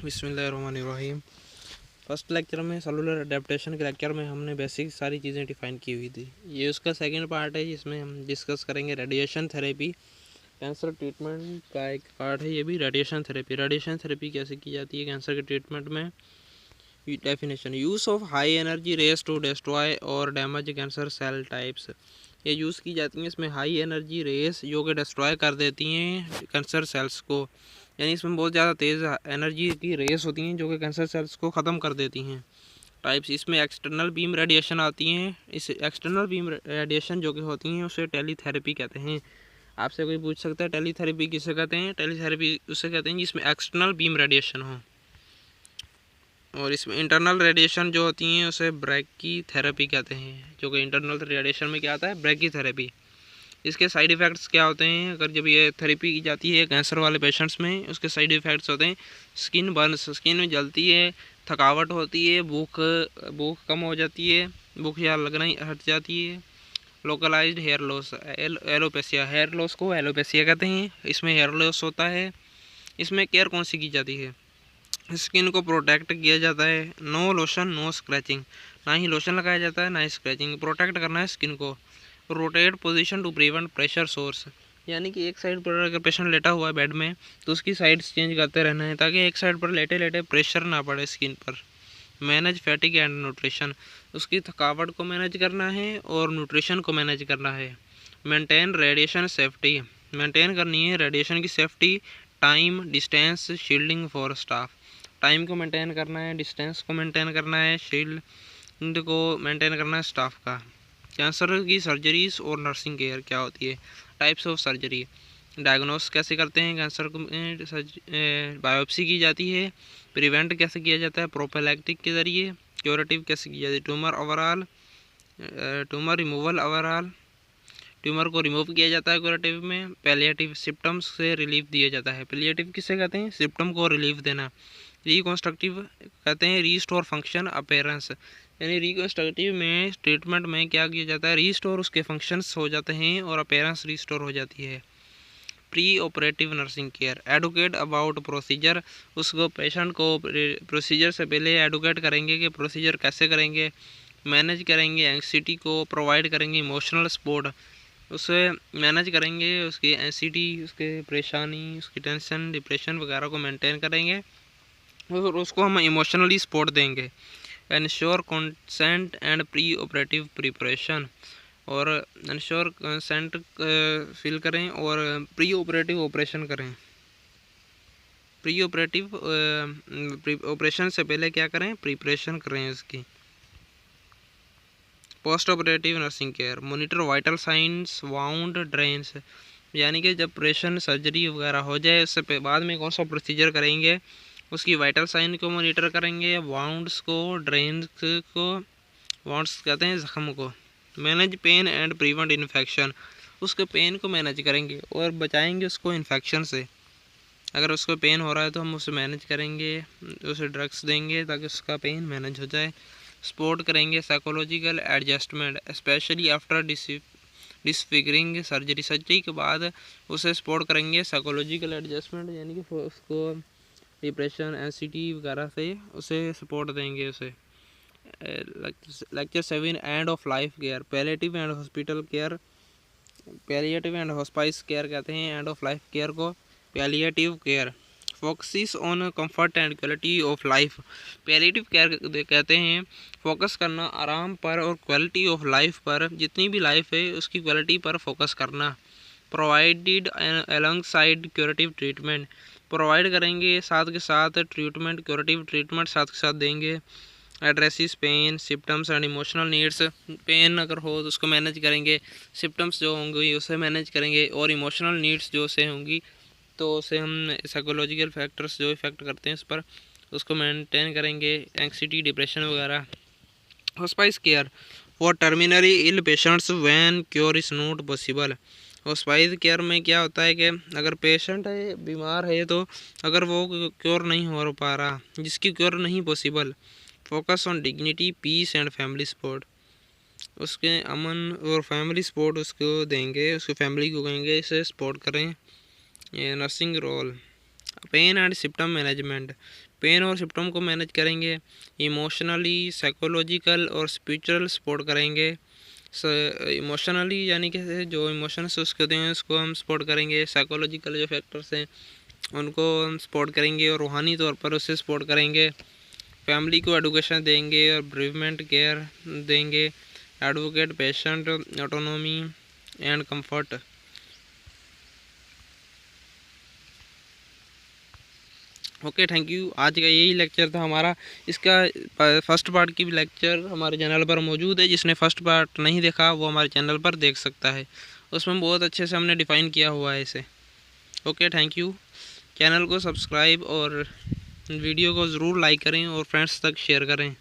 बिस्मिल्लाहिर्रहमानिर्रहीम। First lecture में cellular adaptation के लेक्चर में हमने बेसिक सारी चीज़ें डिफ़ाइन की हुई थी। ये उसका सेकंड पार्ट है जिसमें हम डिस्कस करेंगे रेडिएशन थेरेपी। कैंसर ट्रीटमेंट का एक पार्ट है ये भी, रेडिएशन थेरेपी। रेडिएशन थेरेपी कैसे की जाती है कैंसर के ट्रीटमेंट में। Definition: use of high energy rays to destroy और डैमेज कैंसर सेल टाइप्स। ये यूज़ की जाती हैं इसमें हाई एनर्जी रेस जो कि डिस्ट्रॉय कर देती हैं कैंसर सेल्स को, यानी इसमें बहुत ज़्यादा तेज़ एनर्जी की रेस होती हैं जो कि कैंसर सेल्स को ख़त्म कर देती हैं। टाइप्स: इसमें एक्सटर्नल बीम रेडिएशन आती हैं। इस एक्सटर्नल बीम रेडिएशन जो कि होती हैं उसे टेलीथेरेपी कहते हैं। आपसे कोई पूछ सकता है टेलीथेरेपी किसे कहते हैं। टेलीथेरेपी उसे कहते हैं जिसमें एक्सटर्नल बीम रेडिएशन हो। और इसमें इंटरनल रेडिएशन जो होती हैं उसे ब्रैकी थेरेपी कहते हैं, जो कि इंटरनल रेडिएशन में क्या आता है, ब्रैकी थेरेपी। इसके साइड इफ़ेक्ट्स क्या होते हैं अगर जब ये थेरेपी की जाती है कैंसर वाले पेशेंट्स में? उसके साइड इफ़ेक्ट्स होते हैं स्किन बर्न्स, स्किन में जलती है, थकावट होती है, भूख भूख कम हो जाती है, भूख या लगना ही हट जाती है। Localised hair loss, alopecia, hair loss को एलोपेसिया कहते हैं। इसमें हेयर लॉस होता है। इसमें केयर कौन सी की जाती है? स्किन को प्रोटेक्ट किया जाता है। नो लोशन नो स्क्रैचिंग, ना ही लोशन लगाया जाता है ना ही स्क्रैचिंग। प्रोटेक्ट करना है स्किन को। Rotate position to prevent pressure sores, यानी कि एक साइड पर अगर पेशेंट लेटा हुआ है बेड में तो उसकी साइड्स चेंज करते रहना है ताकि एक साइड पर लेटे लेटे प्रेशर ना पड़े स्किन पर। मैनेज फैटिक एंड न्यूट्रिशन, उसकी थकावट को मैनेज करना है और न्यूट्रिशन को मैनेज करना है। मेंटेन रेडिएशन सेफ्टी, मेंटेन करनी है रेडिएशन की safety. Time distance shielding for staff, time को मेंटेन करना है, डिस्टेंस को मेंटेन करना है, शील्ड को मेंटेन करना है स्टाफ का। कैंसर की सर्जरीज और नर्सिंग केयर क्या होती है? टाइप्स ऑफ सर्जरी: डायग्नोस कैसे करते हैं कैंसर को, बायोप्सी की जाती है। प्रिवेंट कैसे किया जाता है? प्रोफिलैक्टिक के ज़रिए। क्योरेटिव कैसे की जाती है? ट्यूमर रिमूवल ओवरऑल, ट्यूमर को रिमूव किया जाता है क्योरेटिव में। पैलिएटिव, सिम्टम्स से रिलीफ दिया जाता है। पैलिएटिव किसे कहते हैं? सिम्टम को रिलीफ देना। रिकॉन्स्ट्रक्टिव कहते हैं रीस्टोर फंक्शन अपीयरेंस, यानी रिकॉन्स्ट्रक्टिव में ट्रीटमेंट में क्या किया जाता है? रीस्टोर उसके फंक्शंस हो जाते हैं और अपीयरेंस रीस्टोर हो जाती है। Pre operative nursing care, educate about procedure, उसको पेशेंट को प्रोसीजर से पहले एडुकेट करेंगे कि प्रोसीजर कैसे करेंगे। मैनेज करेंगे एंग्जाइटी को, प्रोवाइड करेंगे इमोशनल सपोर्ट, उसे मैनेज करेंगे उसकी एंग्जाइटी, उसके परेशानी, उसकी टेंशन, डिप्रेशन वगैरह को मेंटेन करेंगे और उसको हम इमोशनली सपोर्ट देंगे। Ensure consent and pre operative preparation, और इंश्योर कंसेंट फिल करें और प्री ऑपरेटिव ऑपरेशन करें। प्री ऑपरेटिव ऑपरेशन से पहले क्या करें? प्रिपरेशन करें उसकी। Post operative nursing care, monitor vital science wound drains, यानी कि जब ऑपरेशन सर्जरी वगैरह हो जाए उससे बाद में कौन सा प्रोसीजर करेंगे, उसकी वाइटल साइन को मॉनिटर करेंगे, वाउंड्स को, ड्रेन्स को, वाउंड्स कहते हैं ज़ख्म को। Manage pain and prevent infection, उसके पेन को मैनेज करेंगे और बचाएंगे उसको इन्फेक्शन से। अगर उसको पेन हो रहा है तो हम उसे मैनेज करेंगे, उसे ड्रग्स देंगे ताकि उसका पेन मैनेज हो जाए। सपोर्ट करेंगे psychological adjustment specially after disfiguring surgery, surgery के बाद उसे सपोर्ट करेंगे साइकोलॉजिकल एडजस्टमेंट, यानी कि उसको डिप्रेशन एंजाइटी वगैरह से उसे सपोर्ट देंगे उसे। Lecture 7 end of life care, palliative and hospital care, palliative and hospice care कहते हैं एंड ऑफ लाइफ केयर को। Palliative care focuses on comfort and quality of life, palliative care कहते हैं फोकस करना आराम पर और क्वालिटी ऑफ लाइफ पर, जितनी भी लाइफ है उसकी क्वालिटी पर फोकस करना। Provided along side curative treatment, provide करेंगे साथ के साथ ट्रीटमेंट, क्यूरेटिव ट्रीटमेंट साथ के साथ देंगे। Addresses pain symptoms and emotional needs, pain अगर हो तो उसको मैनेज करेंगे, सिम्टम्स जो होंगी उसे मैनेज करेंगे और इमोशनल नीड्स जो से होंगी तो उसे हम साइकोलॉजिकल फैक्टर्स जो इफ़ेक्ट करते हैं उस पर उसको मेंटेन करेंगे, एंग्जाइटी, डिप्रेशन वगैरह। Hospice care for terminally ill patients when cure is not possible, hospice care में क्या होता है कि अगर पेशेंट है बीमार है तो अगर वो क्योर नहीं हो पा रहा, जिसकी क्योर नहीं possible, focus on dignity peace and family support, उसके अमन और फैमिली सपोर्ट उसको देंगे, उसकी फैमिली को कहेंगे इसे सपोर्ट करें। ये nursing role, pain and symptom management, pain और सिम्टम को मैनेज करेंगे। इमोशनली, साइकोलॉजिकल और स्पिरिचुअल सपोर्ट करेंगे। इमोशनली यानी कि जो इमोशंस उसके होते हैं उसको हम सपोर्ट करेंगे। साइकोलॉजिकल जो फैक्टर्स हैं उनको हम सपोर्ट करेंगे और रूहानी तौर पर उससे सपोर्ट करेंगे। फैमिली को एडुकेशन देंगे और ब्रीवमेंट केयर देंगे। Advocate patient autonomy and comfort. Okay, thank you. आज का यही लेक्चर था हमारा। इसका फर्स्ट पार्ट की भी लेक्चर हमारे चैनल पर मौजूद है। जिसने फर्स्ट पार्ट नहीं देखा वो हमारे चैनल पर देख सकता है, उसमें बहुत अच्छे से हमने डिफ़ाइन किया हुआ है इसे। Okay, thank you. चैनल को सब्सक्राइब और वीडियो को ज़रूर लाइक करें और फ्रेंड्स तक शेयर करें।